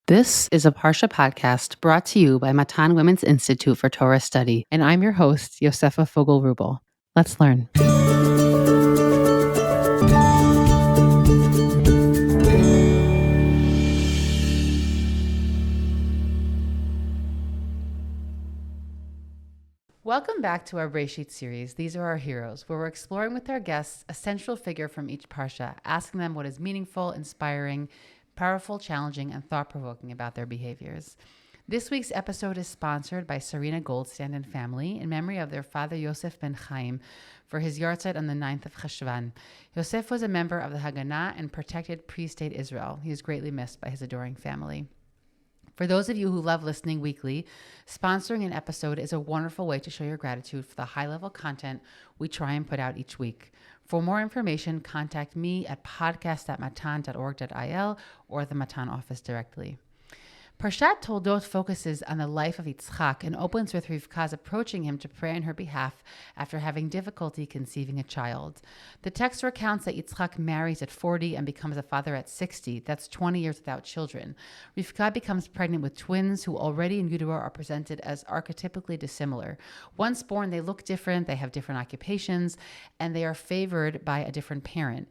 This is a Parshat podcast brought to you by Matan Women's Institute for Torah Study, and I'm your host, Yosefa Fogel-Rubel. Let's learn. Welcome back to our Breishit series, These Are Our Heroes, where we're exploring with our guests a central figure from each Parsha, asking them what is meaningful, inspiring, powerful, challenging, and thought-provoking about their behaviors. This week's episode is sponsored by Serena Goldstand and family in memory of their father Yosef ben Chaim for his yahrzeit on the 9th of Cheshvan. Yosef was a member of the Haganah and protected pre-state Israel. He is greatly missed by his adoring family. For those of you who love listening weekly, sponsoring an episode is a wonderful way to show your gratitude for the high-level content we try and put out each week. For more information, contact me at podcast@matan.org.il or the Matan office directly. Parshat Toldot focuses on the life of Yitzchak and opens with Rivka's approaching him to pray on her behalf after having difficulty conceiving a child. The text recounts that Yitzchak marries at 40 and becomes a father at 60. That's 20 years without children. Rivka becomes pregnant with twins who already in utero are presented as archetypically dissimilar. Once born, they look different, they have different occupations, and they are favored by a different parent.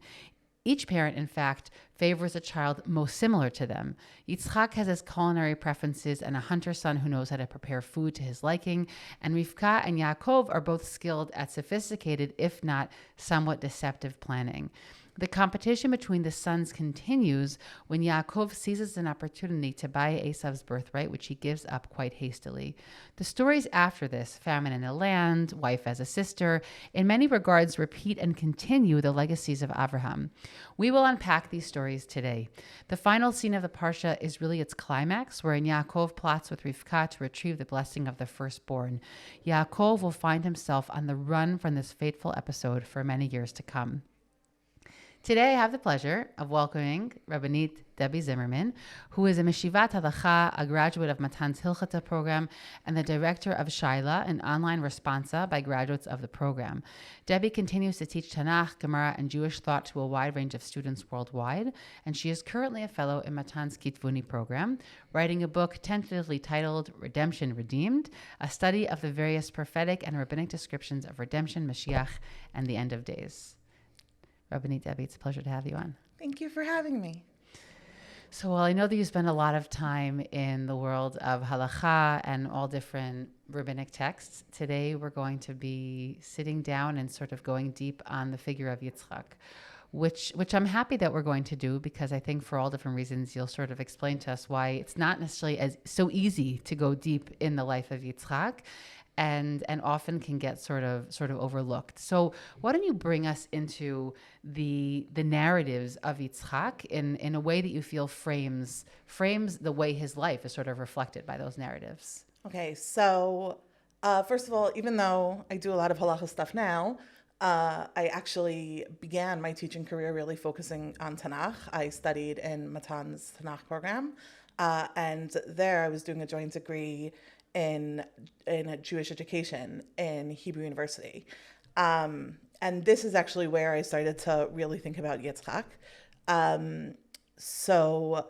Each parent, in fact, favors a child most similar to them. Yitzchak has his culinary preferences and a hunter son who knows how to prepare food to his liking, and Rivka and Yaakov are both skilled at sophisticated, if not somewhat deceptive planning. The competition between the sons continues when Yaakov seizes an opportunity to buy Esav's birthright, which he gives up quite hastily. The stories after this, famine in the land, wife as a sister, in many regards repeat and continue the legacies of Avraham. We will unpack these stories today. The final scene of the Parsha is really its climax, wherein Yaakov plots with Rivka to retrieve the blessing of the firstborn. Yaakov will find himself on the run from this fateful episode for many years to come. Today, I have the pleasure of welcoming Rabbanit Debbie Zimmerman, who is a Meshivat Halacha, a graduate of Matan's Hilchata program, and the director of Shaila, an online responsa by graduates of the program. Debbie continues to teach Tanakh, Gemara, and Jewish thought to a wide range of students worldwide, and she is currently a fellow in Matan's Kitvuni program, writing a book tentatively titled Redemption Redeemed, a study of the various prophetic and rabbinic descriptions of redemption, Mashiach, and the end of days. Rabbanit Debbie, it's a pleasure to have you on. Thank you for having me. So, I know that you spend a lot of time in the world of halacha and all different rabbinic texts. Today, we're going to be sitting down and sort of going deep on the figure of Yitzchak, which I'm happy that we're going to do, because I think for all different reasons, you'll sort of explain to us why it's not necessarily as so easy to go deep in the life of Yitzchak, and often can get sort of overlooked. So why don't you bring us into the narratives of Yitzchak in a way that you feel frames the way his life is sort of reflected by those narratives? Okay, so first of all, even though I do a lot of halacha stuff now, I actually began my teaching career really focusing on Tanakh. I studied in Matan's Tanakh program, and there I was doing a joint degree in a Jewish education in Hebrew University. And this is actually where I started to really think about Yitzchak. So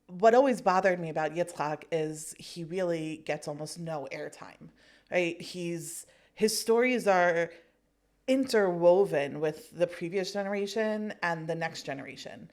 what always bothered me about Yitzchak is he really gets almost no airtime, right? His stories are interwoven with the previous generation and the next generation.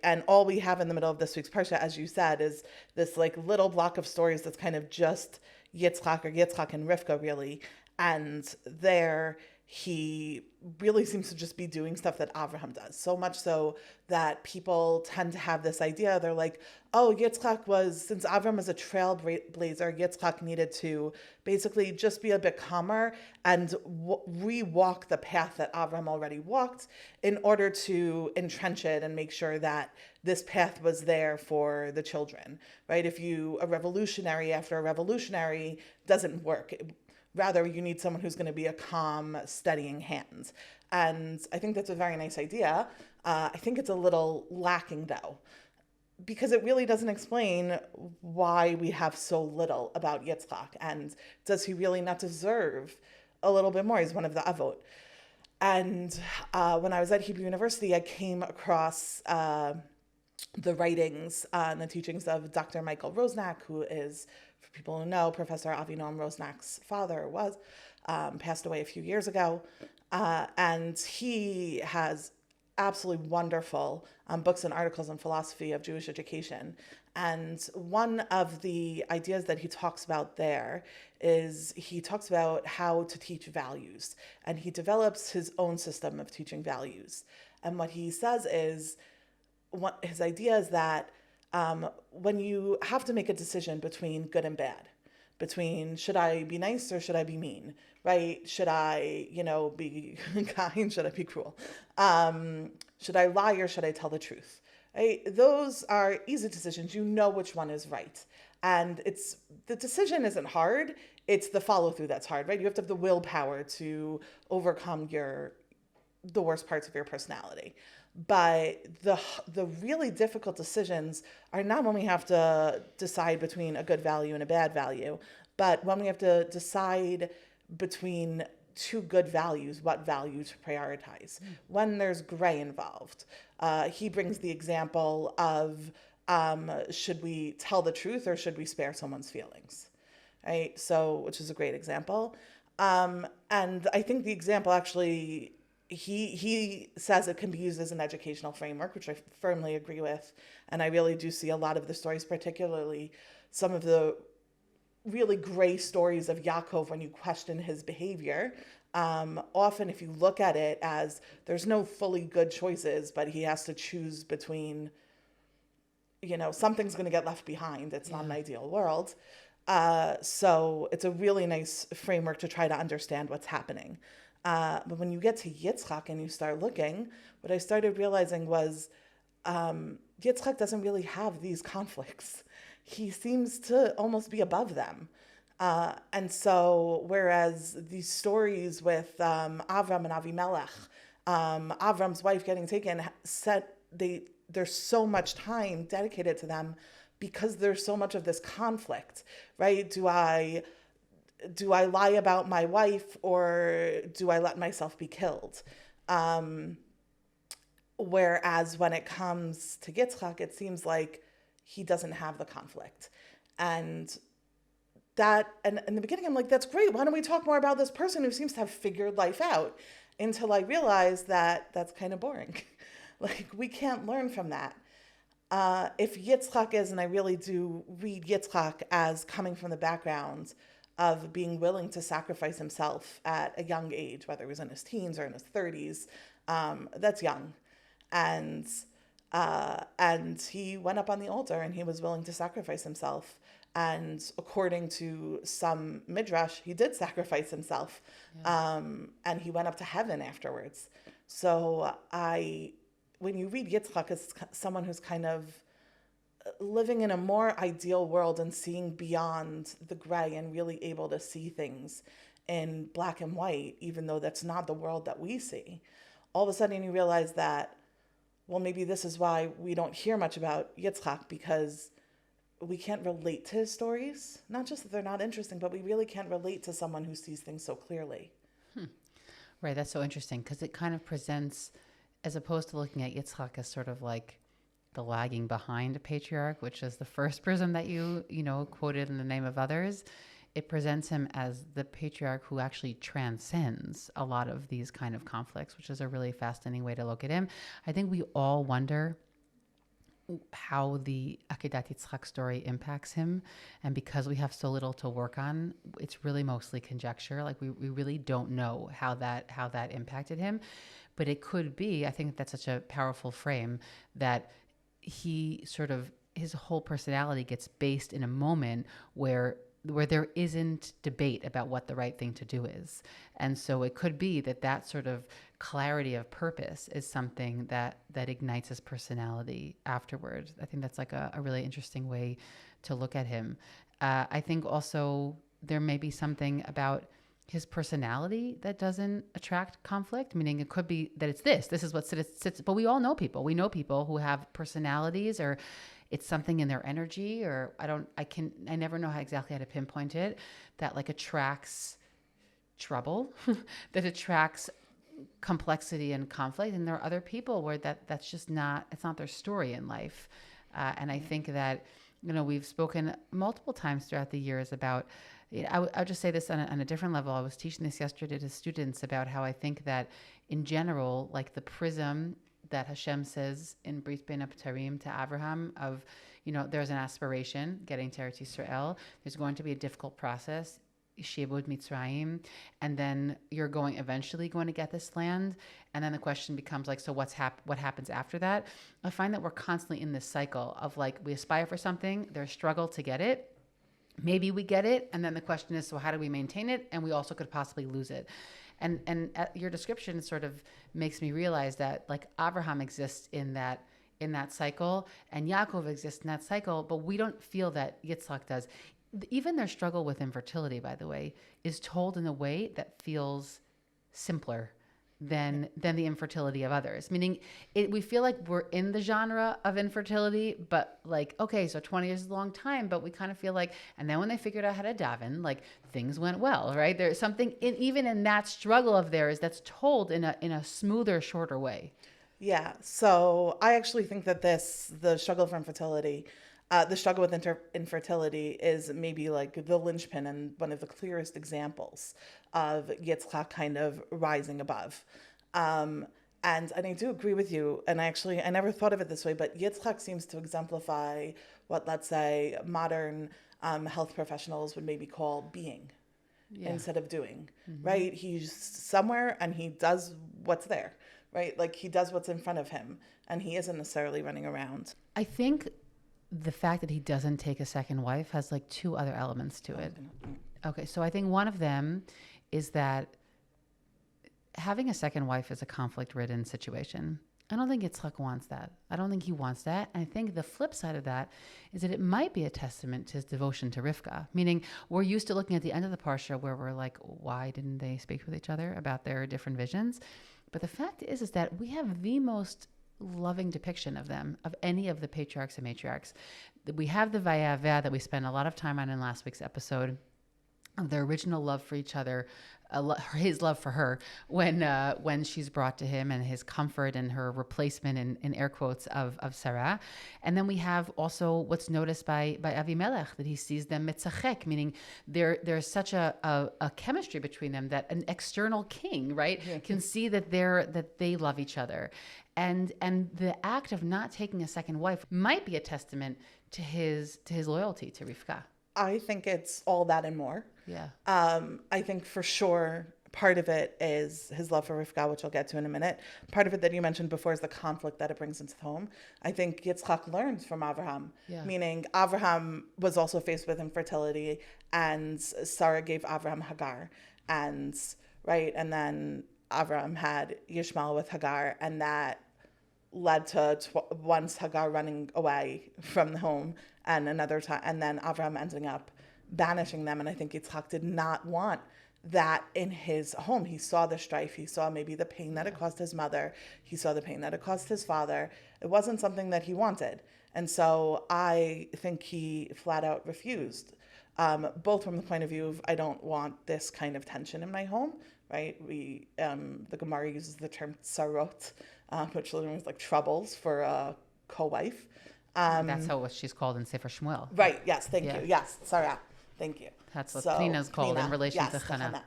And all we have in the middle of this week's Parsha, as you said, is this little block of stories that's kind of just Yitzchak and Rivka, really. And there he really seems to just be doing stuff that Avraham does. So much so that people tend to have this idea. They're like, oh, since Avraham was a trailblazer, Yitzchak needed to basically just be a bit calmer and re-walk the path that Avraham already walked in order to entrench it and make sure that this path was there for the children, right? A revolutionary after a revolutionary doesn't work. Rather, you need someone who's going to be a calm, steadying hand. And I think that's a very nice idea. I think it's a little lacking, though, because it really doesn't explain why we have so little about Yitzchak. And does he really not deserve a little bit more? He's one of the Avot. And when I was at Hebrew University, I came across the writings and the teachings of Dr. Michael Rosnack, who is, for people who know, Professor Avraham Rosnack's father was, passed away a few years ago. And he has absolutely wonderful books and articles on philosophy of Jewish education. And one of the ideas that he talks about there is he talks about how to teach values. And he develops his own system of teaching values. And what he says is, his idea is that when you have to make a decision between good and bad, between should I be nice or should I be mean, right? Should I, be kind? Should I be cruel? Should I lie or should I tell the truth? Right? Those are easy decisions. You know which one is right. And the decision isn't hard. It's the follow through that's hard, right? You have to have the willpower to overcome the worst parts of your personality. But the really difficult decisions are not when we have to decide between a good value and a bad value, but when we have to decide between two good values, what value to prioritize, when there's gray involved. He brings the example of should we tell the truth or should we spare someone's feelings, right? So, which is a great example. And I think the example actually, he says it can be used as an educational framework, which I firmly agree with. And I really do see a lot of the stories, particularly some of the really gray stories of Yaakov when you question his behavior. Often if you look at it as there's no fully good choices, but he has to choose between, something's going to get left behind. It's not an ideal world. So it's a really nice framework to try to understand what's happening. But when you get to Yitzchak and you start looking, what I started realizing was Yitzchak doesn't really have these conflicts. He seems to almost be above them. And so whereas these stories with Avram and Avimelech, Avram's wife getting taken, there's so much time dedicated to them because there's so much of this conflict, right? Do I lie about my wife or do I let myself be killed? Whereas when it comes to Yitzchak, it seems like he doesn't have the conflict. And in the beginning, I'm like, that's great. Why don't we talk more about this person who seems to have figured life out? Until I realized that that's kind of boring. Like, we can't learn from that. If Yitzchak is, and I really do read Yitzchak as coming from the background of being willing to sacrifice himself at a young age, whether he was in his teens or in his 30s, that's young. And he went up on the altar and he was willing to sacrifice himself. And according to some midrash, he did sacrifice himself. Yeah. And he went up to heaven afterwards. So when you read Yitzchak as someone who's kind of living in a more ideal world and seeing beyond the gray and really able to see things in black and white, even though that's not the world that we see, all of a sudden you realize that, well, maybe this is why we don't hear much about Yitzchak, because we can't relate to his stories. Not just that they're not interesting, but we really can't relate to someone who sees things so clearly. Right, that's so interesting, because it kind of presents, as opposed to looking at Yitzchak as sort of like the lagging behind patriarch, which is the first prism that you quoted in the name of others, it presents him as the patriarch who actually transcends a lot of these kind of conflicts, which is a really fascinating way to look at him. I think we all wonder how the Akedat Yitzchak story impacts him. And because we have so little to work on, it's really mostly conjecture. Like we really don't know how that impacted him. But it could be, I think that's such a powerful frame, that he sort of, his whole personality gets based in a moment where there isn't debate about what the right thing to do is. And so it could be that sort of clarity of purpose is something that ignites his personality afterwards. I think that's like a really interesting way to look at him. I think also there may be something about his personality that doesn't attract conflict, meaning it could be that this is what sits, but we all know people. We know people who have personalities, or it's something in their energy, or I never know exactly how to pinpoint it, that like attracts trouble, that attracts complexity and conflict, and there are other people where that's just not, it's not their story in life. And I think that, we've spoken multiple times throughout the years about, I'll just say this on a different level. I was teaching this yesterday to students about how I think that in general, like the prism that Hashem says in Brit Bein HaBetarim to Avraham of, there's an aspiration, getting to Eretz Yisrael. There's going to be a difficult process, Shebud Mitzrayim, and then you're eventually going to get this land. And then the question becomes like, so what happens after that? I find that we're constantly in this cycle of like, we aspire for something, there's struggle to get it. Maybe we get it, and then the question is, so how do we maintain it? And we also could possibly lose it. And your description sort of makes me realize that like Avraham exists in that cycle, and Yaakov exists in that cycle, but we don't feel that Yitzchak does. Even their struggle with infertility, by the way, is told in a way that feels simpler than the infertility of others. Meaning, we feel like we're in the genre of infertility, but like, okay, so 20 years is a long time, but we kind of feel like, and then when they figured out how to daven, like things went well, right? There's something even in that struggle of theirs that's told in a smoother, shorter way. Yeah. So I actually think that the struggle for infertility, the struggle with infertility is maybe like the linchpin and one of the clearest examples of Yitzchak kind of rising above. And I do agree with you. And I never thought of it this way, but Yitzchak seems to exemplify what, let's say, modern health professionals would maybe call being instead of doing, right? He's somewhere and he does what's there, right? Like he does what's in front of him and he isn't necessarily running around. I think the fact that he doesn't take a second wife has like two other elements to it. Okay, so I think one of them is that having a second wife is a conflict-ridden situation. I don't think Yitzchak wants that. I don't think he wants that. And I think the flip side of that is that it might be a testament to his devotion to Rivka, meaning we're used to looking at the end of the Parsha where we're like, why didn't they speak with each other about their different visions? But the fact is that we have the most loving depiction of them, of any of the patriarchs and matriarchs. We have the Vayaveh that we spent a lot of time on in last week's episode, of their original love for each other, his love for her when she's brought to him, and his comfort and her replacement in air quotes of Sarah. And then we have also what's noticed by Avimelech, that he sees them mitzachek, meaning there's such a chemistry between them that an external king, right, can see that they love each other. And the act of not taking a second wife might be a testament to his loyalty to Rivka. I think it's all that and more. Yeah. I think for sure part of it is his love for Rivka, which I'll get to in a minute. Part of it that you mentioned before is the conflict that it brings into the home. I think Yitzchak learns from Avraham, meaning Avraham was also faced with infertility, and Sarah gave Avraham Hagar, and then Avraham had Yishmael with Hagar, and that led to once Hagar running away from the home, and another time, and then Avraham ending up banishing them. And I think Yitzchak did not want that in his home. He saw the strife. He saw maybe the pain that it caused his mother. He saw the pain that it caused his father. It wasn't something that he wanted. And so I think he flat out refused, both from the point of view of, I don't want this kind of tension in my home, right? The Gemara uses the term tsarot, which literally means like troubles for a co-wife. That's how she's called in Sefer Shmuel. Right. Yes. Thank you. Yes. Sarah. Thank you. That's what Pnina's called in relation to Chana.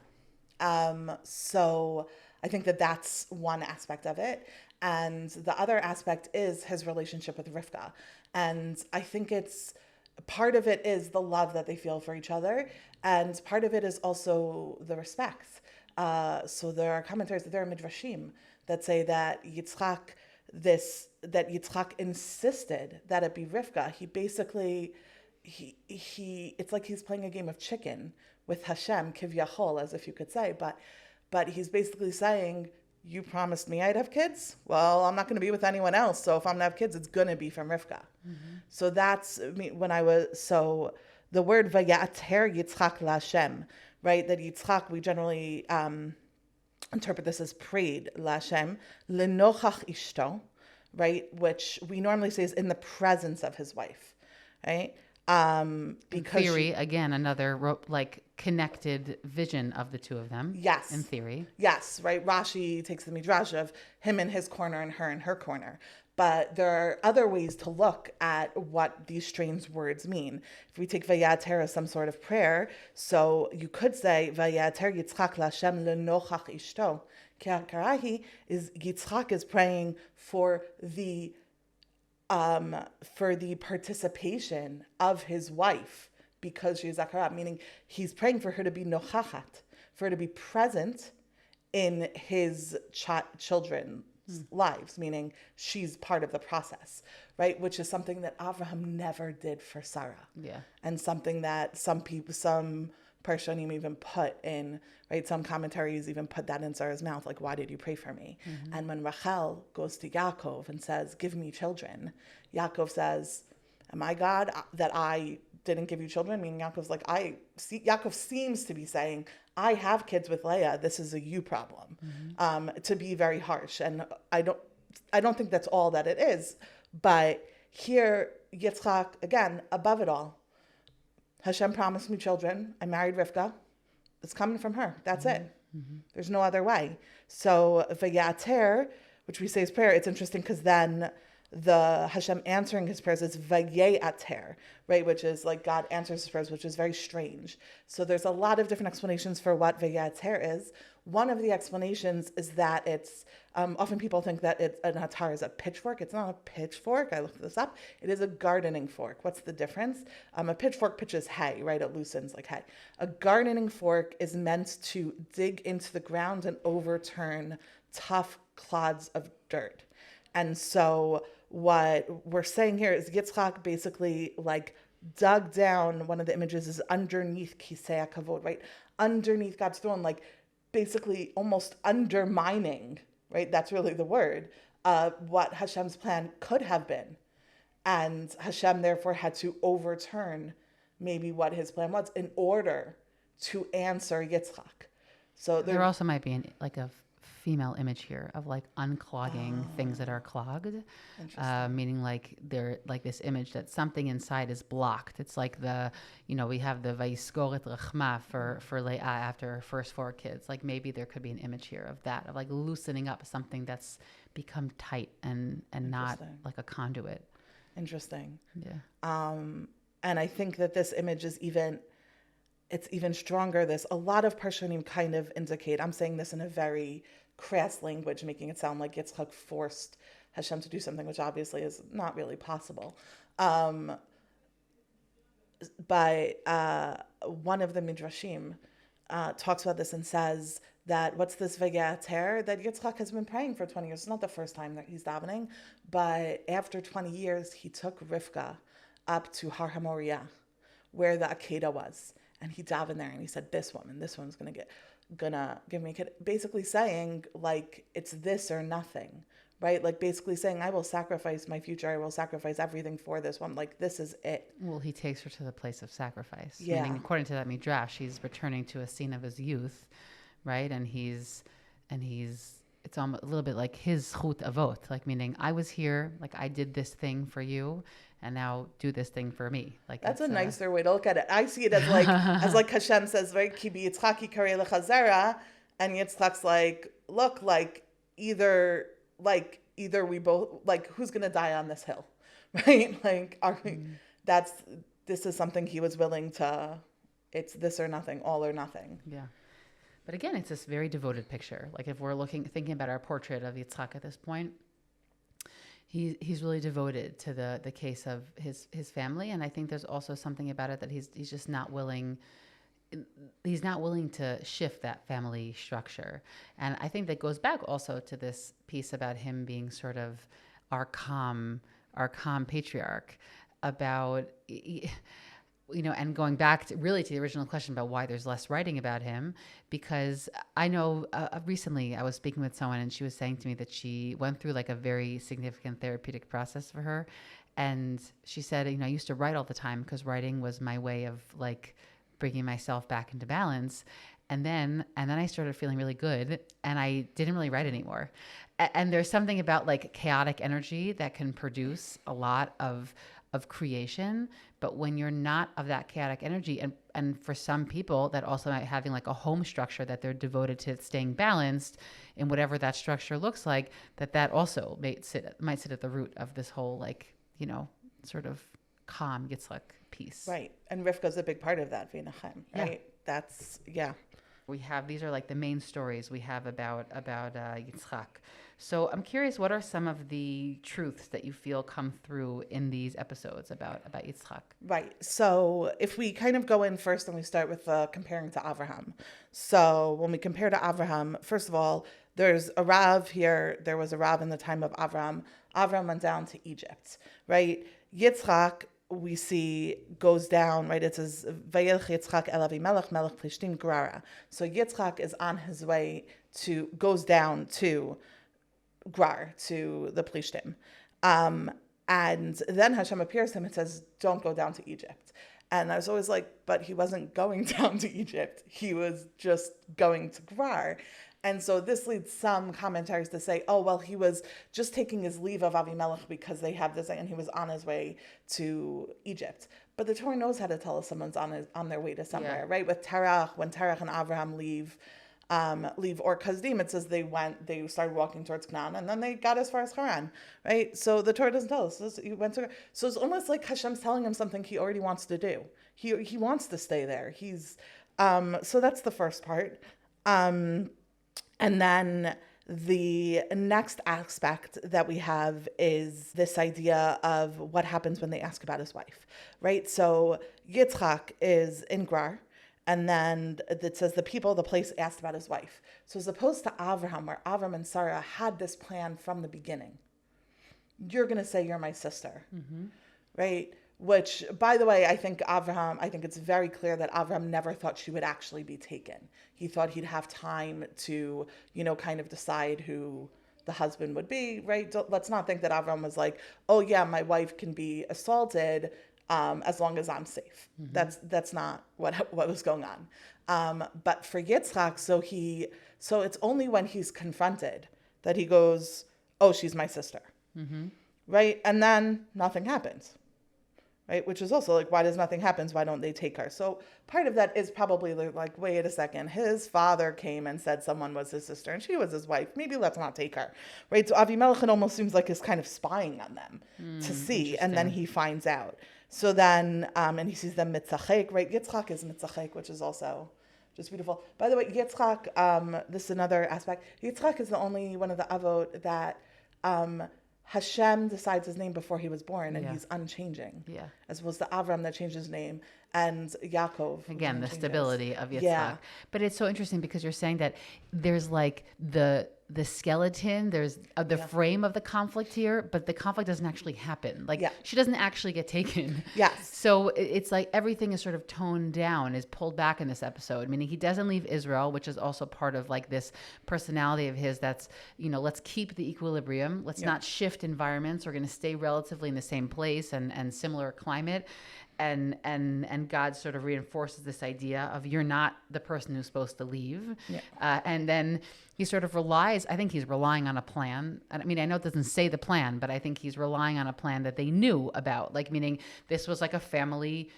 So I think that's one aspect of it. And the other aspect is his relationship with Rivka. And I think part of it is the love that they feel for each other. And part of it is also the respect. So there are commentaries, there are midrashim that say that Yitzchak insisted that it be Rivka. He basically, it's like he's playing a game of chicken with Hashem, kivyachol, as if you could say, but he's basically saying, you promised me I'd have kids? Well, I'm not going to be with anyone else. So if I'm going to have kids, it's going to be from Rivka. Mm-hmm. So that's the word vayater Yitzchak LaHashem, right? That Yitzchak, we generally interpret this as prayed LaHashem, lenochach ishto, right? Which we normally say is in the presence of his wife, right? Because theory, again, another connected vision of the two of them. Yes. In theory. Yes, right. Rashi takes the midrash of him in his corner and her in her corner. But there are other ways to look at what these strange words mean. If we take Vayater as some sort of prayer, so you could say Vayater Yitzchak Lashem lenochach ishto. Karahi is Yitzchak is praying for the participation of his wife because she's Zakara, meaning he's praying for her to be nochachat, for her to be present in his children's lives, meaning she's part of the process, right? Which is something that Avraham never did for Sarah. Yeah. And something that some Parshanim even put in, right? Some commentaries even put that in Sarah's mouth, like, why did you pray for me? Mm-hmm. And when Rachel goes to Yaakov and says, give me children, Yaakov says, am I God that I didn't give you children? Meaning Yaakov's like, Yaakov seems to be saying, I have kids with Leah. This is a you problem, to be very harsh. And I don't think that's all that it is. But here, Yitzchak, again, above it all, Hashem promised me children. I married Rivka. It's coming from her. That's it. Mm-hmm. There's no other way. So Vayater, which we say is prayer, it's interesting because then the Hashem answering his prayers is Vayeater, right? Which is like God answers his prayers, which is very strange. So there's a lot of different explanations for what Vayeater is. One of the explanations is that it's, often people think that an atar is a pitchfork. It's not a pitchfork. I looked this up. It is a gardening fork. What's the difference? A pitchfork pitches hay, right? It loosens like hay. A gardening fork is meant to dig into the ground and overturn tough clods of dirt. And so what we're saying here is Yitzchak basically like dug down. One of the images is underneath Kisei HaKavod, right? Underneath God's throne, like basically almost undermining, right? That's really the word, what Hashem's plan could have been. And Hashem therefore had to overturn maybe what his plan was in order to answer Yitzchak. So there also might be a female image here of like unclogging things that are clogged, meaning like they're like this image that something inside is blocked. It's like we have the Vayisgoret Rachma for Leah after her first 4 kids. Like maybe there could be an image here of that, of like loosening up something that's become tight and not like a conduit. Interesting. Yeah. And I think that this image is even stronger. A lot of Parshanim kind of indicate, I'm saying this in a very crass language, making it sound like Yitzchak forced Hashem to do something, which obviously is not really possible. But one of the Midrashim talks about this and says that what's this Vayater that Yitzchak has been praying for 20 years. It's not the first time that he's davening, but after 20 years, he took Rivka up to Har HaMoriah, where the Akedah was. And he davened there and he said, this woman's gonna give me a kid. Basically saying like, it's this or nothing, right? Like basically saying, I will sacrifice my future. I will sacrifice everything for this one. Like, this is it. Well, he takes her to the place of sacrifice. Yeah. Meaning, according to that midrash, he's returning to a scene of his youth, right? And it's almost a little bit like his chut avot, like meaning I was here, like I did this thing for you, and now do this thing for me. Like that's a nicer way to look at it. I see it as like Hashem says, right? Ki bi Yitzchaki karei lecha zera, and Yitzchak's like, look, like either we both, like, who's gonna die on this hill, right? Like, this is something he was willing to. It's this or nothing, all or nothing. Yeah. But again, it's this very devoted picture. Like if we're thinking about our portrait of Yitzchak at this point, he's really devoted to the case of his family. And I think there's also something about it that he's just not willing. He's not willing to shift that family structure. And I think that goes back also to this piece about him being sort of our calm patriarch about, and going back to the original question about why there's less writing about him, because I know recently I was speaking with someone and she was saying to me that she went through like a very significant therapeutic process for her. And she said, I used to write all the time because writing was my way of like bringing myself back into balance. And then I started feeling really good and I didn't really write anymore. And there's something about like chaotic energy that can produce a lot of of creation. But when you're not of that chaotic energy, and for some people that also might having like a home structure that they're devoted to staying balanced in whatever that structure looks like, that also might sit at the root of this whole like, sort of calm Yitzchak piece. Right. And Rivka's a big part of that, V'nachem, right? Yeah. These are like the main stories we have about Yitzchak. So I'm curious, what are some of the truths that you feel come through in these episodes about Yitzchak? Right. So if we kind of go in first and we start with comparing to Avraham. So when we compare to Avraham, first of all, there's a Rav here. There was a Rav in the time of Avraham. Avraham went down to Egypt, right? Yitzchak, we see, goes down, right? It says, Vayelch Yitzchak el Avimelech melech Plishtim Gerara. So Yitzchak is on his way goes down to Gerar, to the Plishtim. And then Hashem appears to him and says, don't go down to Egypt. And I was always like, but he wasn't going down to Egypt. He was just going to Gerar. And so this leads some commentaries to say, oh, well, he was just taking his leave of Avimelech because they have this, and he was on his way to Egypt. But the Torah knows how to tell us someone's on their way to somewhere, right? With Terach, when Terach and Avraham leave Or Kasdim, it says they started walking towards Canaan, and then they got as far as Haran, right? So the Torah doesn't tell us. So it's almost like Hashem's telling him something he already wants to do. He wants to stay there. So that's the first part. And then the next aspect that we have is this idea of what happens when they ask about his wife, right? So Yitzchak is in Gerar, and then it says the place asked about his wife. So as opposed to Avraham, where Avraham and Sarah had this plan from the beginning, you're going to say you're my sister, right? Which, by the way, I think it's very clear that Avraham never thought she would actually be taken. He thought he'd have time to, kind of decide who the husband would be, right? Let's not think that Avraham was like, oh yeah, my wife can be assaulted as long as I'm safe. That's not what was going on. But for Yitzchak, so it's only when he's confronted that he goes, oh, she's my sister, right? And then nothing happens. Right, which is also like, why does nothing happen? Why don't they take her? So part of that is probably like, wait a second, his father came and said someone was his sister and she was his wife. Maybe let's not take her, right? So Avimelech, it almost seems like he's kind of spying on them to see, and then he finds out. So then, and he sees them mitzachek, right? Yitzchak is mitzachek, which is also just beautiful. By the way, Yitzchak, this is another aspect. Yitzchak is the only one of the avot that Hashem decides his name before he was born, and he's unchanging. Yeah. As opposed to Avraham that changed his name, and Yaakov. Again, the stability of Yitzchak. Yeah. But it's so interesting because you're saying that there's like the skeleton, there's the frame of the conflict here, but the conflict doesn't actually happen. Like she doesn't actually get taken. Yes. So it's like everything is sort of toned down, is pulled back in this episode, meaning he doesn't leave Israel, which is also part of like this personality of his that's, let's keep the equilibrium. Let's not shift environments. We're going to stay relatively in the same place and similar climate. And God sort of reinforces this idea of you're not the person who's supposed to leave. Yeah. And then he sort of relies, I think he's relying on a plan. I mean, I know it doesn't say the plan, but I think he's relying on a plan that they knew about, like meaning this was like a family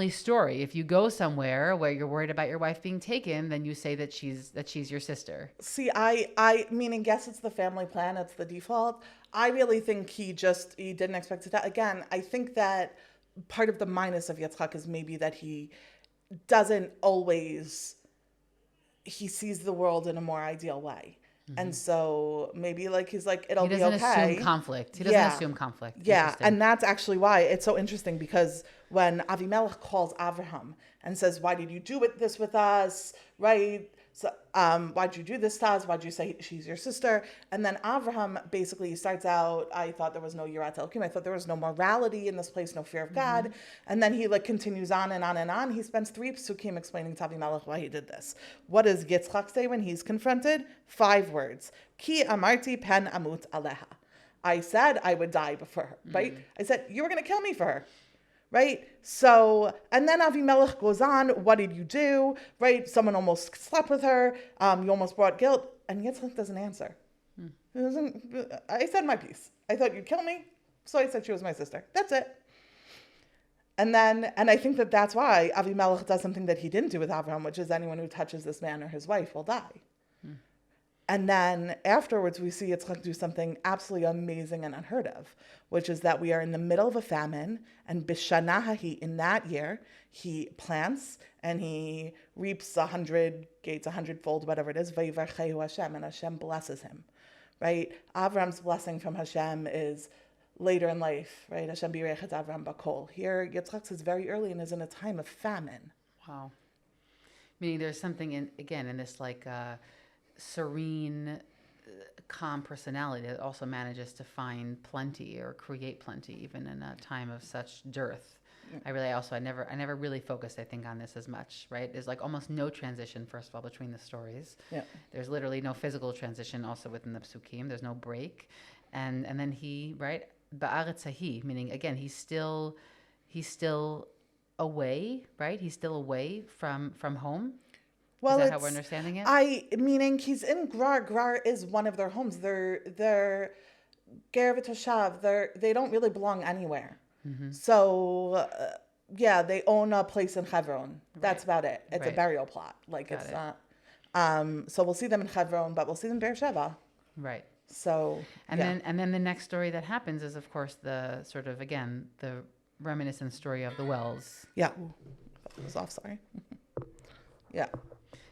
story. If you go somewhere where you're worried about your wife being taken, then you say that she's your sister. See, I meaning, yes, it's the family plan. It's the default. I really think he didn't expect it. Again, I think that part of the minus of Yitzchak is maybe that he doesn't always, he sees the world in a more ideal way. And so maybe like he's like, it'll be okay. He doesn't assume conflict. He doesn't assume conflict. Yeah, and that's actually why it's so interesting, because when Avimelech calls Avraham and says, why did you do this with us, right? So why'd you do this to us? Why'd you say she's your sister? And then Avraham basically starts out, I thought there was no Yirat Elokim. I thought there was no morality in this place, no fear of God. And then he continues on and on and on. He spends 3 psukim explaining to Avimelech why he did this. What does Yitzchak say when he's confronted? 5 words. Ki amarti pen amut aleha. I said I would die before her, right? I said, you were going to kill me for her. Right? So, and then Avimelech goes on, what did you do? Right? Someone almost slept with her. You almost brought guilt. And Yitzchak doesn't answer. I said my piece. I thought you'd kill me. So I said she was my sister. That's it. And I think that's why Avimelech does something that he didn't do with Avraham, which is anyone who touches this man or his wife will die. And then afterwards, we see Yitzchak do something absolutely amazing and unheard of, which is that we are in the middle of a famine, and Bishanahahi, in that year, he plants and he reaps 100 gates, 100-fold, whatever it is, Vayivarchehu Hashem, and Hashem blesses him, right? Avram's blessing from Hashem is later in life, right? Hashem birech et Avram bakol. Here, Yitzchak is very early and is in a time of famine. Wow. Meaning there's something in this like serene, calm personality that also manages to find plenty or create plenty even in a time of such dearth. I never really focused, I think, on this as much, right? There's like almost no transition, first of all, between the stories. Yeah. There's literally no physical transition also within the psukim. There's no break. And then he, right? Ba'aretz hahi, meaning again, he's still away, right? He's still away from home. Well, is that how we're understanding it? Meaning he's in Grar. Grar is one of their homes. They're Ger v'Toshav. They don't really belong anywhere. Mm-hmm. So they own a place in Hebron. That's about it. It's a burial plot. Not. So we'll see them in Hebron, but we'll see them in Beersheba. Right. So then the next story that happens is, of course, the sort of again the reminiscent story of the wells. Yeah. That was off. Sorry. Yeah.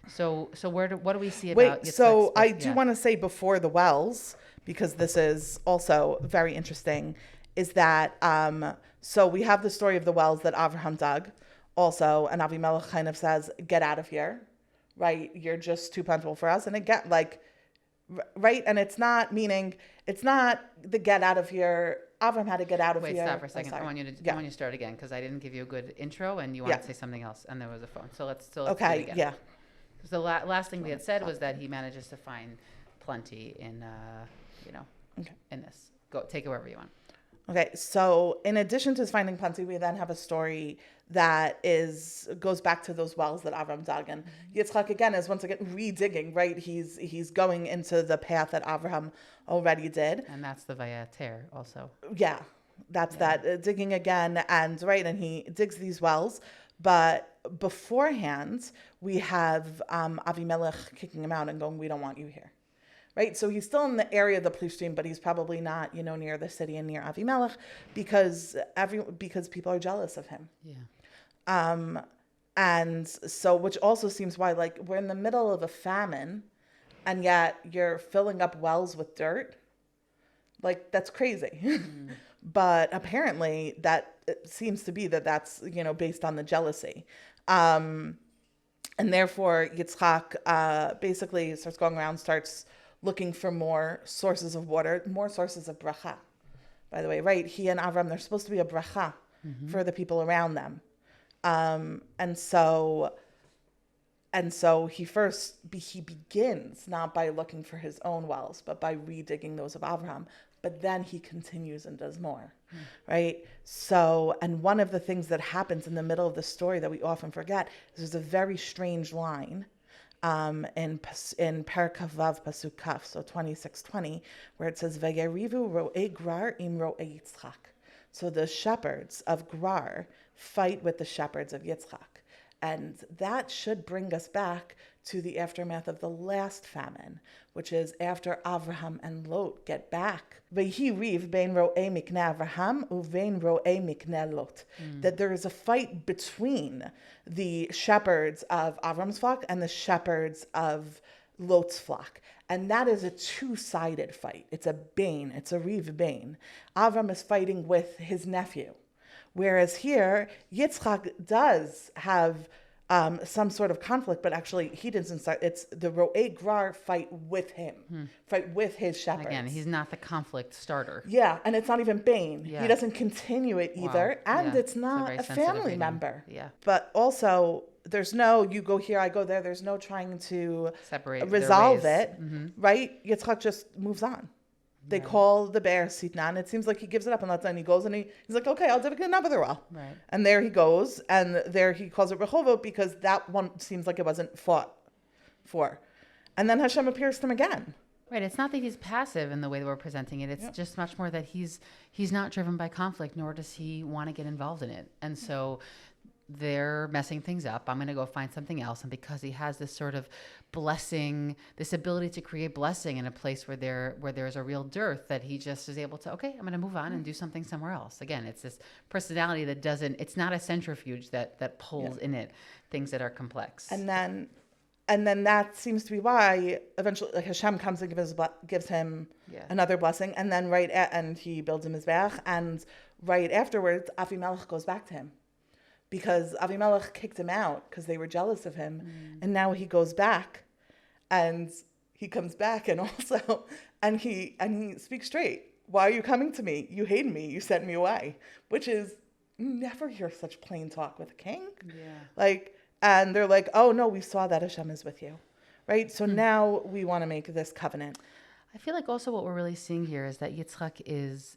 So what do we see about? Wait. So I do want to say before the wells, because this is also very interesting, is that so we have the story of the wells that Avraham dug, also, and Avimelech kind of says, "Get out of here, right? You're just too plentiful for us." And again, right, and it's not the get out of here. Avraham had to get out of here. Wait, stop for a second. I want you to start again because I didn't give you a good intro, and you want to say something else, and there was a phone. So let's do it again. Yeah. So the last thing we had said was that he manages to find plenty in, in this. Go take it wherever you want. Okay, so in addition to finding plenty, we then have a story that goes back to those wells that Avraham dug, and Yitzchak again is once again redigging. Right, he's going into the path that Avraham already did, and that's the Vayater also. Yeah, that's that digging again, and he digs these wells. But beforehand, we have Avimelech kicking him out and going, "We don't want you here." Right? So he's still in the area of the Plishtim, but he's probably not, near the city and near Avimelech because people are jealous of him. Yeah. And so, which also seems why, we're in the middle of a famine, and yet you're filling up wells with dirt. That's crazy. Mm. But apparently it seems to be that's, based on the jealousy. And therefore, Yitzchak basically starts going around, starts looking for more sources of water, more sources of bracha. By the way, right? He and Avram, they're supposed to be a bracha for the people around them. And so he begins not by looking for his own wells, but by redigging those of Avraham. But then he continues and does more, right? So, and one of the things that happens in the middle of the story that we often forget is there's a very strange line in Perek Vav Pasuk Kaf, so 26:20, where it says, "Vayerivu ro'ei Grar im ro'ei Yitzchak." So the shepherds of Grar fight with the shepherds of Yitzchak. And that should bring us back to the aftermath of the last famine, which is after Avraham and Lot get back. V'hi riv bein ro'ei mikneh Avraham uvein ro'ei mikneh Lot. That there is a fight between the shepherds of Avram's flock and the shepherds of Lot's flock. And that is a two-sided fight. It's a bain. It's a riv bain. Avram is fighting with his nephew. Whereas here, Yitzchak does have some sort of conflict, but actually he doesn't start. It's the Ro'ei Grar fight with him, fight with his shepherds. Again, he's not the conflict starter. Yeah, and it's not even Bane. Yeah. He doesn't continue it either, and it's not a family member. Yeah. But also, there's no, you go here, I go there. There's no trying to resolve it, right? Yitzchak just moves on. They call the bear Sitnan. It seems like he gives it up and lets it, and he goes and he's like, okay, I'll do it another well. Right. And there he goes, and there he calls it Rehovot because that one seems like it wasn't fought for. And then Hashem appears to him again. Right. It's not that he's passive in the way that we're presenting it. It's just much more that he's not driven by conflict, nor does he want to get involved in it. And so they're messing things up. I'm going to go find something else. And because he has this sort of blessing, this ability to create blessing in a place where there's a real dearth, that he just is able to, okay, I'm going to move on and do something somewhere else. Again, it's this personality that it's not a centrifuge that pulls in it things that are complex. And then that seems to be why eventually, like, Hashem comes and gives him another blessing, and then and he builds him his mizbeach, and right afterwards, Avimelech goes back to him, because Avimelech kicked him out because they were jealous of him, and now he goes back, and he comes back, and also, and he speaks straight. Why are you coming to me? You hated me. You sent me away, which is, you never hear such plain talk with a king. And they're like, oh, no, we saw that Hashem is with you, right? So now we want to make this covenant. I feel like also what we're really seeing here is that Yitzchak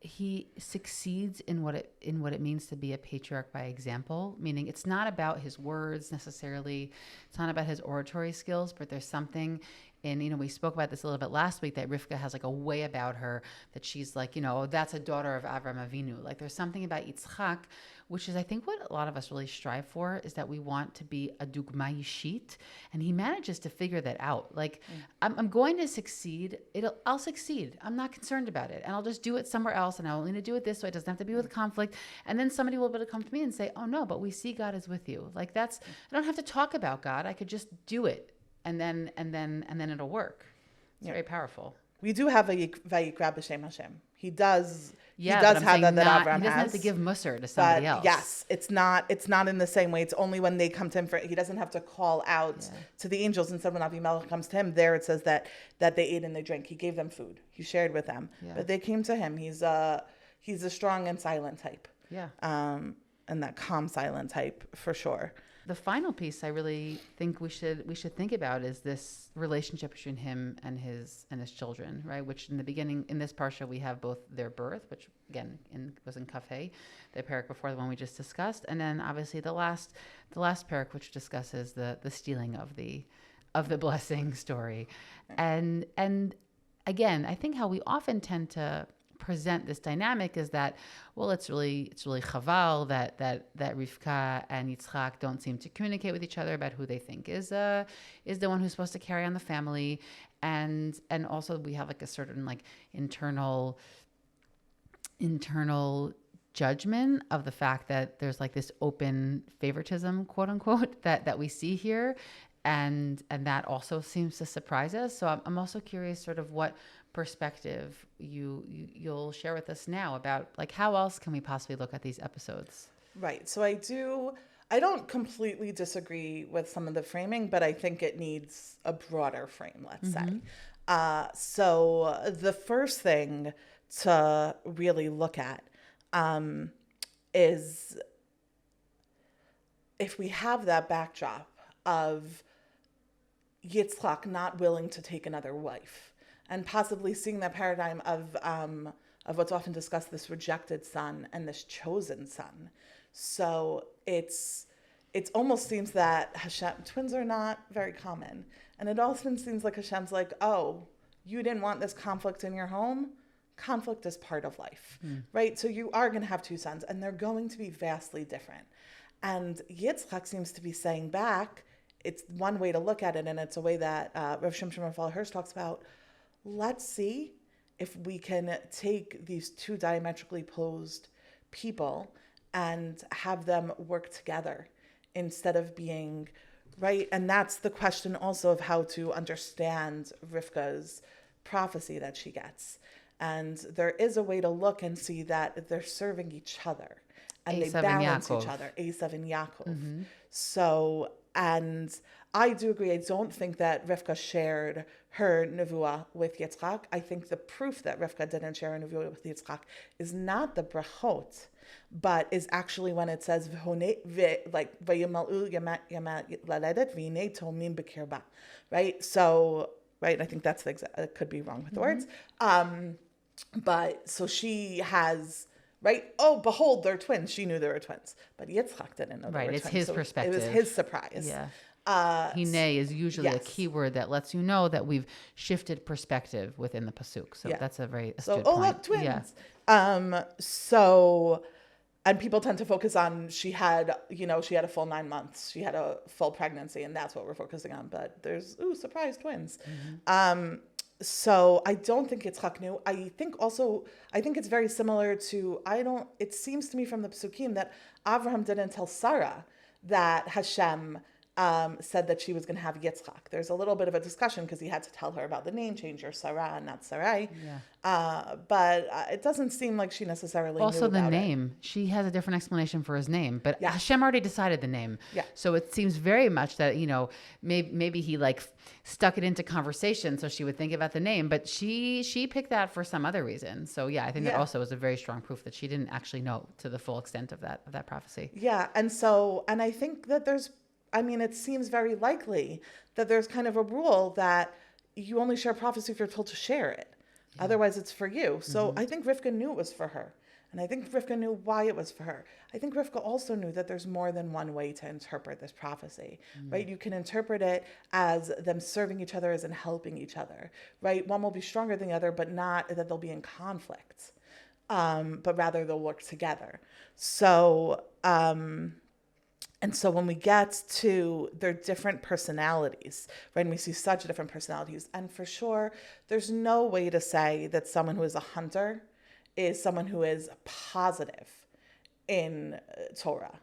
he succeeds in what it means to be a patriarch by example, meaning it's not about his words necessarily. It's not about his oratory skills, but there's something in, we spoke about this a little bit last week, that Rivka has like a way about her that she's like, that's a daughter of Avraham Avinu. Like there's something about Yitzchak, which is I think what a lot of us really strive for, is that we want to be a dugma yishit, and he manages to figure that out. Like I'm going to succeed. I'll succeed. I'm not concerned about it, and I'll just do it somewhere else, and I'll only do it this way. It doesn't have to be with conflict. And then somebody will be able to come to me and say, oh no, but we see God is with you. Like I don't have to talk about God. I could just do it. And then it'll work. It's very powerful. We do have a Vayikra b'Shem Hashem. He does have that Avraham has. He doesn't have to give musar to somebody else. Yes, it's not in the same way. It's only when they come to him he doesn't have to call out to the angels. Instead, when Avimelech comes to him, there it says that they ate and they drank. He gave them food. He shared with them. Yeah. But they came to him. He's a strong and silent type. Yeah. And that calm, silent type for sure. The final piece I really think we should think about is this relationship between him and his children, right? Which in the beginning, in this parsha, we have both their birth, which again was in Kafeh, the parak before the one we just discussed, and then obviously the last parak, which discusses the stealing of the blessing story, and again, I think how we often tend to present this dynamic is that, well, it's really chaval that Rivka and Yitzchak don't seem to communicate with each other about who they think is the one who's supposed to carry on the family, and also we have like a certain like internal judgment of the fact that there's like this open favoritism, quote unquote, that we see here, and that also seems to surprise us. So I'm also curious sort of what perspective you'll share with us now about like how else can we possibly look at these episodes. Right. So I don't completely disagree with some of the framing, but I think it needs a broader frame, let's say. So the first thing to really look at is if we have that backdrop of Yitzchak not willing to take another wife, and possibly seeing that paradigm of what's often discussed, this rejected son and this chosen son. So it almost seems that Hashem, twins are not very common. And it often seems like Hashem's like, oh, you didn't want this conflict in your home? Conflict is part of life, right? So you are going to have two sons, and they're going to be vastly different. And Yitzchak seems to be saying back, it's one way to look at it, and it's a way that Rav Shimshon Raphael Hirsch talks about. Let's see if we can take these two diametrically opposed people and have them work together instead of being, right? And that's the question also of how to understand Rivka's prophecy that she gets. And there is a way to look and see that they're serving each other and they balance each other, Esav and Yaakov. So, and I do agree. I don't think that Rivka shared her nevuah with Yitzchak. I think the proof that Rivka didn't share her nevuah with Yitzchak is not the brachot, but is actually when it says like vayimalu yamat laledet v'inei tomim b'kirba, right? So, right. I think that's the exact. I could be wrong with the words. But so she has right? Oh, behold, they're twins. She knew they were twins, but Yitzchak didn't know they were It's twins. his So perspective. It was his surprise. Yeah. Hine is usually a key word that lets you know that we've shifted perspective within the pasuk. So that's a very astute point. Look, twins. Yeah. And people tend to focus on she had a full 9 months. She had a full pregnancy, and that's what we're focusing on. But there's, surprise, twins. So I don't think Yitzchak knew. I think it's very similar to, it seems to me from the Psukim that Avraham didn't tell Sarah that Hashem said that she was going to have Yitzchak. There's a little bit of a discussion because he had to tell her about the name change, or Sarah and not Sarai. Yeah. But it doesn't seem like she necessarily also knew about the name. She has a different explanation for his name, but Hashem already decided the name. Yeah. So it seems very much that, maybe he stuck it into conversation so she would think about the name, but she picked that for some other reason. So I think that also is a very strong proof that she didn't actually know to the full extent of that prophecy. Yeah. And I think that it seems very likely that there's kind of a rule that you only share prophecy if you're told to share it. Yeah. Otherwise, it's for you. So I think Rivka knew it was for her. And I think Rivka knew why it was for her. I think Rivka also knew that there's more than one way to interpret this prophecy, right? You can interpret it as them serving each other, as in helping each other, right? One will be stronger than the other, but not that they'll be in conflict, but rather they'll work together. So, and so when we get to their different personalities, right, and we see such different personalities, and for sure, there's no way to say that someone who is a hunter is someone who is positive in Torah.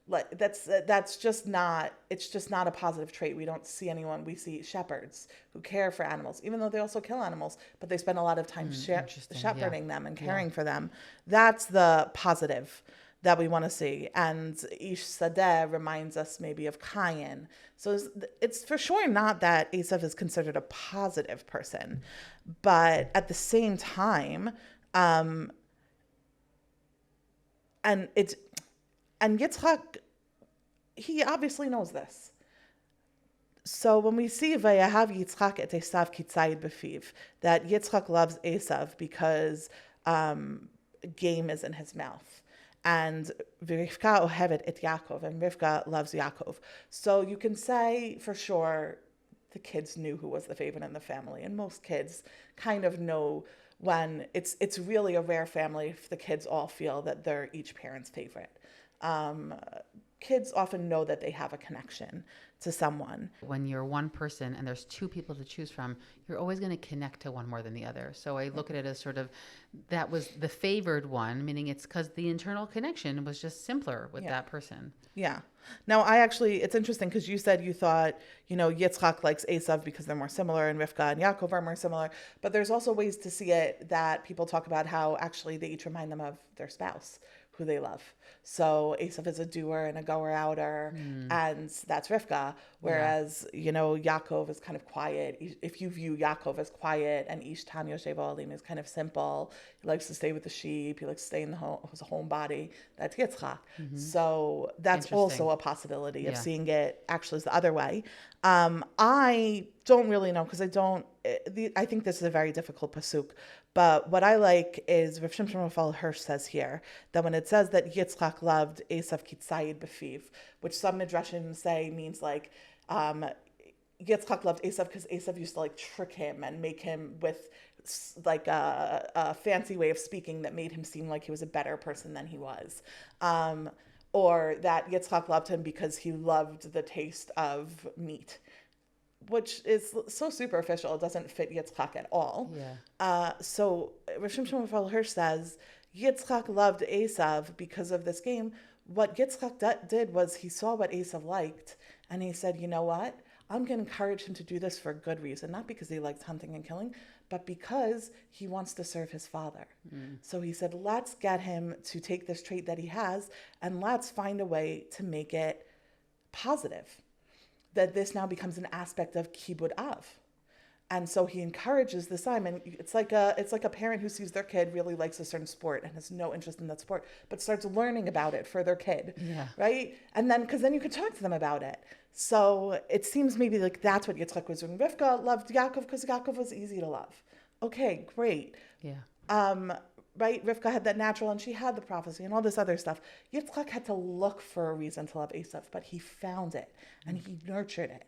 Like that's just not, it's just not a positive trait. We don't see anyone. We see shepherds who care for animals, even though they also kill animals, but they spend a lot of time shepherding them and caring for them. That's the positive that we want to see. And Ish Sadeh reminds us maybe of Cain. So it's for sure not that Esav is considered a positive person, but at the same time, and Yitzchak, he obviously knows this. So when we see Vayahav Yitzchak et Esav kitzayid b'fiv, that Yitzchak loves Esav because game is in his mouth. And Rivka ohevet et Yaakov, and Rivka loves Yaakov. So you can say for sure the kids knew who was the favorite in the family, and most kids kind of know when it's really a rare family if the kids all feel that they're each parent's favorite. Kids often know that they have a connection to someone. When you're one person and there's two people to choose from, you're always going to connect to one more than the other. So I look at it as sort of, that was the favored one, meaning it's because the internal connection was just simpler with that person. Yeah. Now, it's interesting because you said you thought, Yitzchak likes Esav because they're more similar, and Rivka and Yaakov are more similar. But there's also ways to see it that people talk about how actually they each remind them of their spouse, who they love. So Esav is a doer and a goer outer, and that's Rivka. Whereas, Yaakov is kind of quiet. If you view Yaakov as quiet, and Ish Tanya Sheva Olim is kind of simple, he likes to stay with the sheep, he likes to stay in his homebody, that's Yitzchak. So that's also a possibility of seeing it actually as the other way. I don't really know because I think this is a very difficult pasuk. But what I like is Rav Shimshon Raphael Hirsch says here that when it says that Yitzchak loved Esav kitzayid b'fiv, which some midrashim say means like Yitzchak loved Esav because Esav used to trick him and make him with a fancy way of speaking that made him seem like he was a better person than he was. Or that Yitzchak loved him because he loved the taste of meat, which is so superficial. It doesn't fit Yitzchak at all. Yeah. So Rav Shimshon Raphael Hirsch says Yitzchak loved Esav because of this game. What Yitzchak did was he saw what Esav liked, and he said, you know what? I'm going to encourage him to do this for a good reason, not because he likes hunting and killing, but because he wants to serve his father. So he said, let's get him to take this trait that he has, and let's find a way to make it positive. That this now becomes an aspect of kibud av. And so he encourages the Simon. It's like a parent who sees their kid really likes a certain sport and has no interest in that sport, but starts learning about it for their kid. Yeah. Right? And then, because then you can talk to them about it. So it seems maybe like that's what Yitzchak was doing. Rivka loved Yaakov because Yaakov was easy to love. Okay, great. Yeah. right? Rivka had that natural, and she had the prophecy and all this other stuff. Yitzchak had to look for a reason to love Esav, but he found it, and he nurtured it.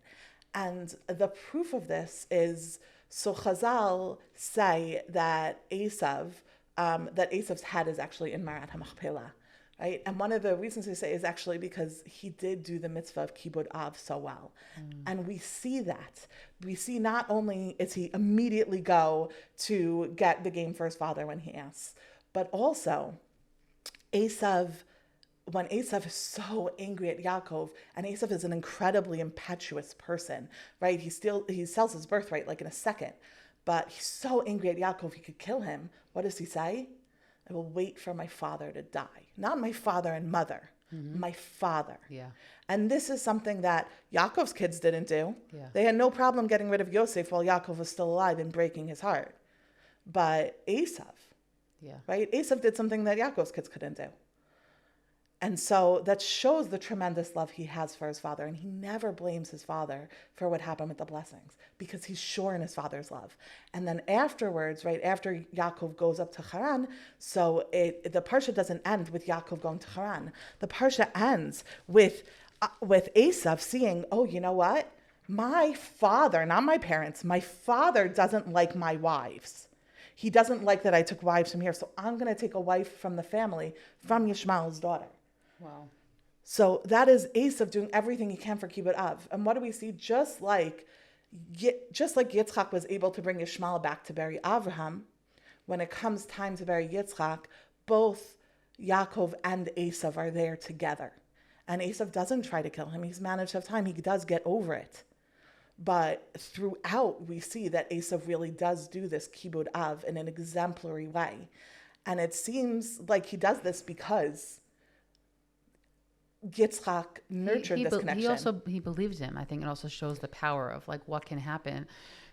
And the proof of this is, so Chazal say that Esav's head is actually in Marat HaMachpelah, right? And one of the reasons they say is actually because he did do the mitzvah of Kibud Av so well. And we see that. We see not only is he immediately go to get the game for his father when he asks, but also when Esav is so angry at Yaakov, and Esav is an incredibly impetuous person, right? He sells his birthright like in a second, but he's so angry at Yaakov he could kill him. What does he say? I will wait for my father to die. Not my father and mother, my father. Yeah. And this is something that Yaakov's kids didn't do. Yeah. They had no problem getting rid of Yosef while Yaakov was still alive and breaking his heart. But Esav, right? Esav did something that Yaakov's kids couldn't do. And so that shows the tremendous love he has for his father. And he never blames his father for what happened with the blessings, because he's sure in his father's love. And then afterwards, right after Yaakov goes up to Haran, so the Parshat doesn't end with Yaakov going to Haran. The Parshat ends with Esav seeing, oh, you know what? My father, not my parents, my father doesn't like my wives. He doesn't like that I took wives from here. So I'm going to take a wife from the family, from Yishmael's daughter. Wow. So that is Esav doing everything he can for Kibbutz Av. And what do we see? Just like Yitzchak was able to bring Yishmael back to bury Avraham, when it comes time to bury Yitzchak, both Yaakov and Esav are there together. And Esav doesn't try to kill him. He's managed to have time. He does get over it. But throughout, we see that Esav really does do this Kibbutz Av in an exemplary way. And it seems like he does this because Yitzchak nurtured this connection. He believes him. I think it also shows the power of like what can happen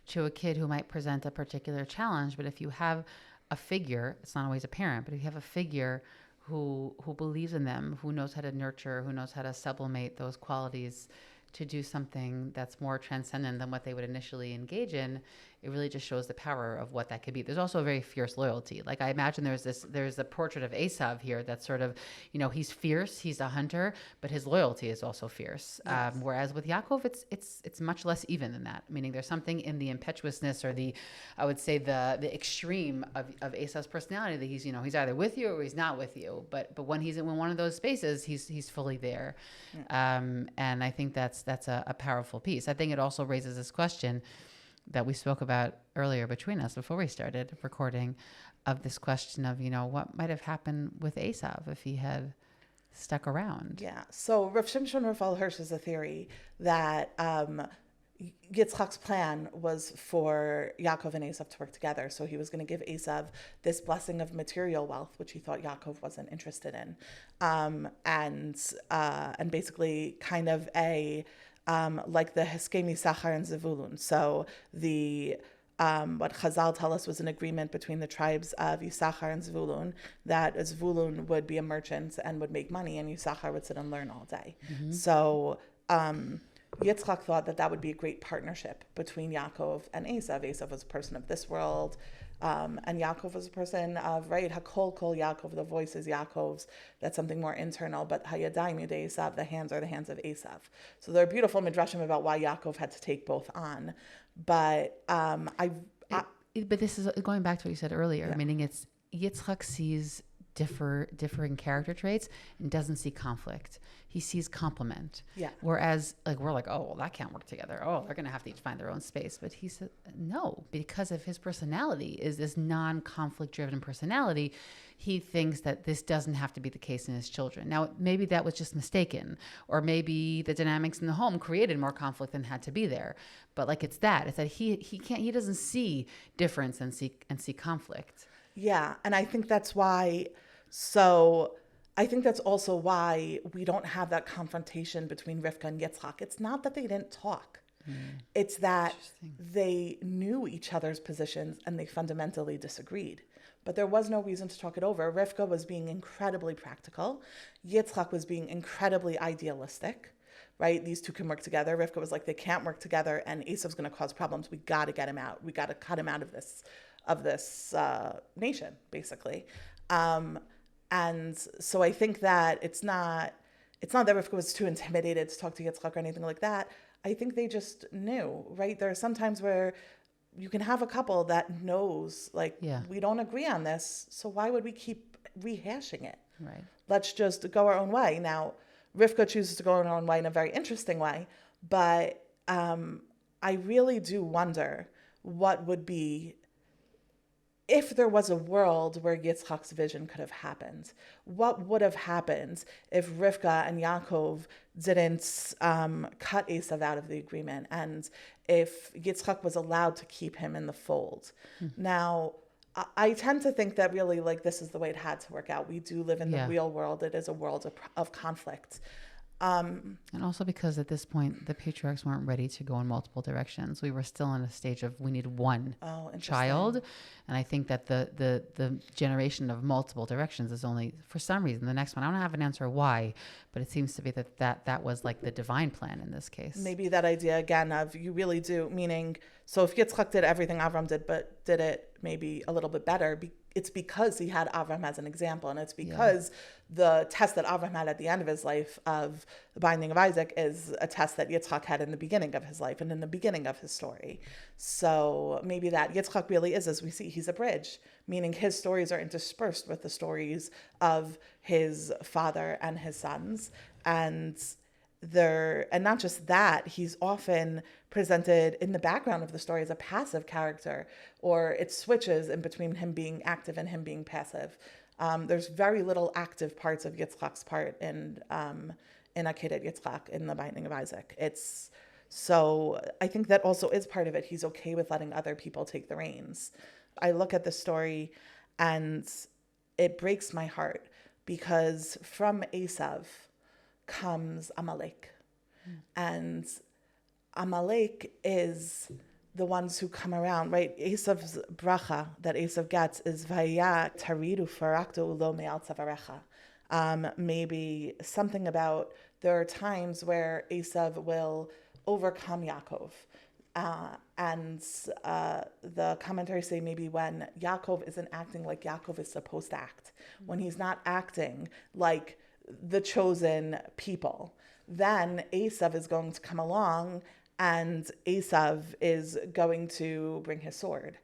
to a kid who might present a particular challenge. But if you have a figure, it's not always a parent, but if you have a figure who believes in them, who knows how to nurture, who knows how to sublimate those qualities to do something that's more transcendent than what they would initially engage in, it really just shows the power of what that could be. There's also a very fierce loyalty. Like I imagine there's a portrait of Esav here that's sort of, he's fierce, he's a hunter, but his loyalty is also fierce. Yes. Whereas with Yaakov, it's much less even than that. Meaning there's something in the impetuousness or the extreme of Esav's personality that he's either with you or he's not with you. But when he's in one of those spaces, he's fully there. Yeah. And I think that's a powerful piece. I think it also raises this question that we spoke about earlier between us before we started recording, of this question of, what might have happened with Esav if he had stuck around. Yeah. So Rav Shimshon Raphael Hirsch is a theory that Yitzchak's plan was for Yaakov and Esav to work together. So he was going to give Esav this blessing of material wealth, which he thought Yaakov wasn't interested in. And basically kind of like the Heskemi Sachar and Zevulun. So what Chazal tell us was an agreement between the tribes of Yisachar and Zvulun, that Zvulun would be a merchant and would make money, and Yisachar would sit and learn all day. Mm-hmm. So Yitzchak thought that would be a great partnership between Yaakov and Esav. Esav was a person of this world, and Yaakov was a person of, right, Hakol Kol Yaakov, the voice is Yaakov's, that's something more internal, but Hayadayim Yudei Esav, the hands are the hands of Esav. So there are beautiful midrashim about why Yaakov had to take both on. But but this is going back to what you said earlier, meaning it's Yitzchak sees differing character traits and doesn't see conflict. He sees complement. Yeah. Whereas we're like, oh, well, that can't work together. Oh, they're going to have to each find their own space. But he said, no, because of his personality is this non-conflict driven personality. He thinks that this doesn't have to be the case in his children. Now, maybe that was just mistaken, or maybe the dynamics in the home created more conflict than had to be there. But it's that he doesn't see difference and see conflict. Yeah. And I think that's why. So I think that's also why we don't have that confrontation between Rivka and Yitzchak. It's not that they didn't talk. It's that they knew each other's positions and they fundamentally disagreed. But there was no reason to talk it over. Rivka was being incredibly practical. Yitzchak was being incredibly idealistic, right? These two can work together. Rivka was like, they can't work together and Esav's going to cause problems. We got to get him out. We got to cut him out of this of this nation, basically. And so I think that it's not that Rivka was too intimidated to talk to Yitzchak or anything like that. I think they just knew, right? There are some times where you can have a couple that knows, like, we don't agree on this, so why would we keep rehashing it? Right. Let's just go our own way. Now, Rivka chooses to go her own way in a very interesting way, but I really do wonder what would be if there was a world where Yitzchak's vision could have happened. What would have happened if Rivka and Yaakov didn't cut Esav out of the agreement, and if Yitzchak was allowed to keep him in the fold? Now, I tend to think that really, like, this is the way it had to work out. We do live in the real world. It is a world of conflict. And also because at this point, the patriarchs weren't ready to go in multiple directions. We were still in a stage of we need one child. And I think that the generation of multiple directions is only, for some reason, the next one. I don't have an answer why, but it seems to be that was like the divine plan in this case. Maybe that idea, again, of you really do, meaning, so if Yitzchak did everything Avraham did, but did it maybe a little bit better, it's because he had Avraham as an example, and it's because the test that Avraham had at the end of his life of the binding of Isaac is a test that Yitzchak had in the beginning of his life and in the beginning of his story. So maybe that Yitzchak really is, as we see, he's a bridge, meaning his stories are interspersed with the stories of his father and his sons. And not just that, he's often presented in the background of the story as a passive character, or it switches in between him being active and him being passive. There's very little active parts of Yitzchak's part in Akedat Yitzchak, in the binding of Isaac. So I think that also is part of it. He's okay with letting other people take the reins. I look at the story and it breaks my heart, because from Esav comes Amalek. And Amalek is the ones who come around, right? Esav's bracha that Esav gets is Vaya taridu faraktu ulo me'al tzavarecha. Maybe something about, there are times where Esav will overcome Yaakov. And the commentaries say maybe when Yaakov isn't acting like Yaakov is supposed to act, when he's not acting like the chosen people, then Esav is going to come along and Esav is going to bring his sword.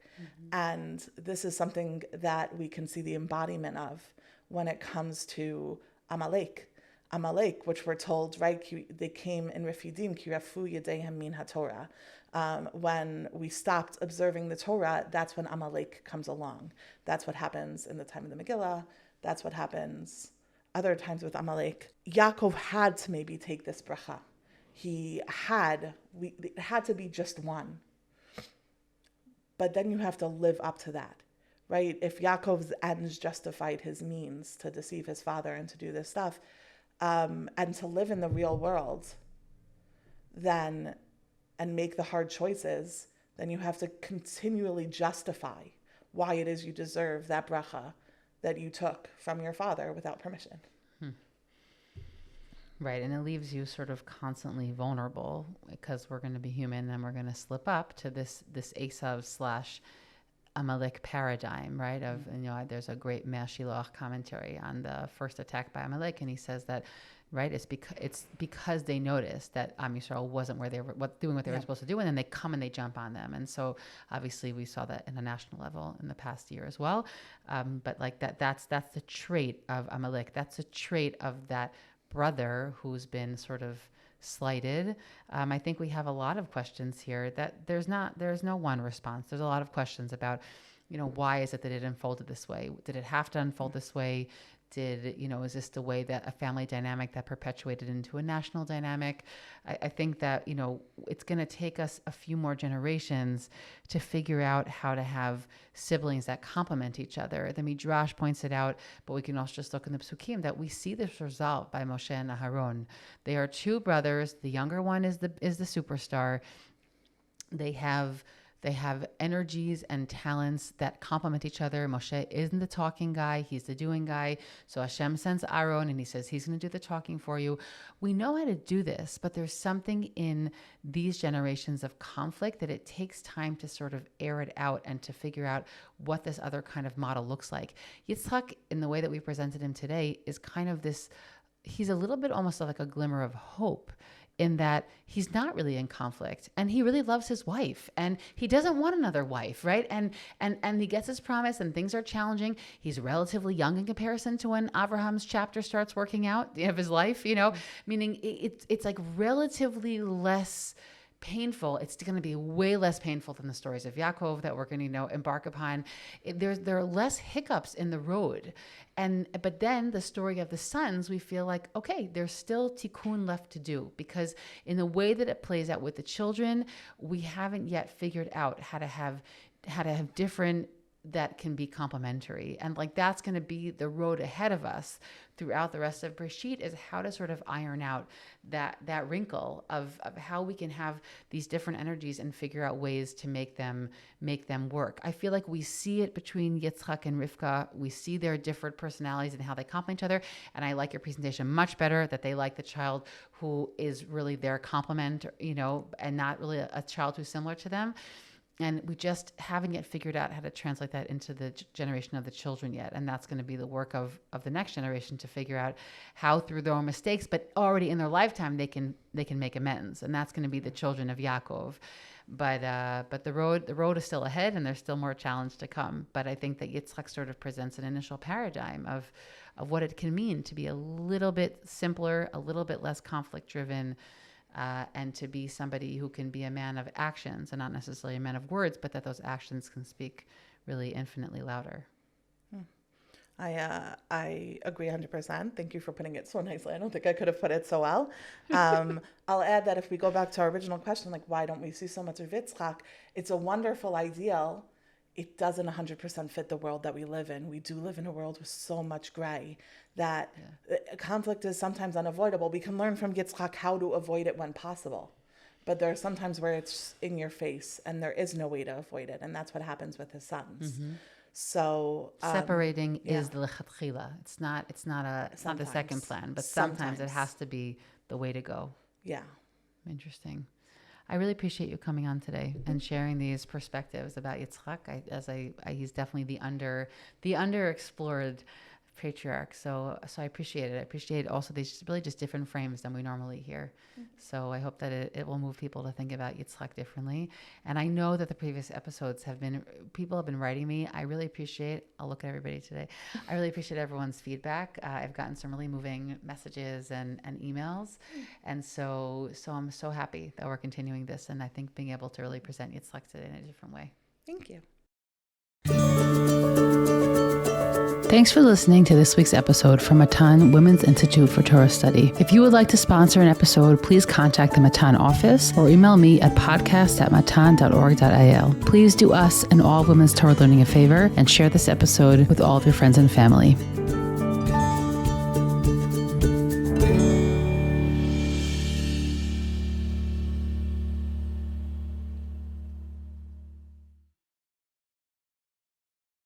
And this is something that we can see the embodiment of when it comes to Amalek. Amalek, which we're told, right, they came in Refidim, kirafu yedehem min haTorah. When we stopped observing the Torah, that's when Amalek comes along. That's what happens in the time of the Megillah. That's what happens other times with Amalek. Yaakov had to maybe take this bracha. It had to be just one. But then you have to live up to that, right? If Yaakov's ends justified his means to deceive his father and to do this stuff, and to live in the real world, then, and make the hard choices, then you have to continually justify why it is you deserve that bracha that you took from your father without permission. Right, and it leaves you sort of constantly vulnerable, because we're going to be human and we're going to slip up to this Esav / Amalek paradigm, right? There's a great Mashiach commentary on the first attack by Amalek, and he says that, right, it's because they noticed that Am Yisrael wasn't where they were doing what they were supposed to do, and then they come and they jump on them. And so obviously we saw that in a national level in the past year as well. But like that's the trait of Amalek. That's a trait of that brother who's been sort of slighted. I think we have a lot of questions here that there's no one response. There's a lot of questions about, why is it that it unfolded this way? Did it have to unfold this way? Is this the way that a family dynamic that perpetuated into a national dynamic? I think that, it's going to take us a few more generations to figure out how to have siblings that complement each other. The Midrash points it out, but we can also just look in the Psukim that we see this resolved by Moshe and Aharon. They are two brothers. The younger one is the superstar. They have They have energies and talents that complement each other. Moshe isn't the talking guy. He's the doing guy. So Hashem sends Aaron and he says, he's going to do the talking for you. We know how to do this, but there's something in these generations of conflict that it takes time to sort of air it out and to figure out what this other kind of model looks like. Yitzchak, in the way that we presented him today, is kind of this, he's a little bit almost like a glimmer of hope, in that he's not really in conflict and he really loves his wife and he doesn't want another wife, right? And he gets his promise and things are challenging. He's relatively young in comparison to when Avraham's chapter starts working out of his life, meaning it's like relatively less painful. It's going to be way less painful than the stories of Yaakov that we're going to, embark upon. There are less hiccups in the road. But then the story of the sons, we feel like, okay, there's still tikkun left to do, because in the way that it plays out with the children, we haven't yet figured out how to have different that can be complementary. And like, that's going to be the road ahead of us throughout the rest of Breishit, is how to sort of iron out that wrinkle of how we can have these different energies and figure out ways to make them work. I feel like we see it between Yitzchak and Rivka. We see their different personalities and how they complement each other. And I like your presentation much better, that they like the child who is really their complement, and not really a child who's similar to them. And we just haven't yet figured out how to translate that into the generation of the children yet. And that's going to be the work of the next generation, to figure out how, through their own mistakes, but already in their lifetime, they can make amends. And that's going to be the children of Yaakov. But the road is still ahead, and there's still more challenge to come. But I think that Yitzchak sort of presents an initial paradigm of what it can mean to be a little bit simpler, a little bit less conflict driven, and to be somebody who can be a man of actions and not necessarily a man of words, but that those actions can speak really infinitely louder. I agree 100%. Thank you for putting it so nicely. I don't think I could have put it so well. I'll add that if we go back to our original question, like, why don't we see so much of Yitzchak? It's a wonderful ideal. It doesn't 100% fit the world that we live in. We do live in a world with so much gray that conflict is sometimes unavoidable. We can learn from Yitzchak how to avoid it when possible. But there are some times where it's in your face and there is no way to avoid it. And that's what happens with his sons. Mm-hmm. So separating is the lechatchila. It's not the second plan, but sometimes it has to be the way to go. Yeah. Interesting. I really appreciate you coming on today and sharing these perspectives about Yitzchak. He's definitely the underexplored patriarch. So I appreciate it. I appreciate also these really just different frames than we normally hear. Mm-hmm. So I hope that it will move people to think about Yitzchak differently. And I know that the previous episodes people have been writing me. I really appreciate, I'll look at everybody today. I really appreciate everyone's feedback. I've gotten some really moving messages and emails. And so I'm so happy that we're continuing this. And I think being able to really present Yitzchak today in a different way. Thank you. Thanks for listening to this week's episode from Matan Women's Institute for Torah Study. If you would like to sponsor an episode, please contact the Matan office or email me at podcast@matan.org.il. Please do us and all women's Torah learning a favor and share this episode with all of your friends and family.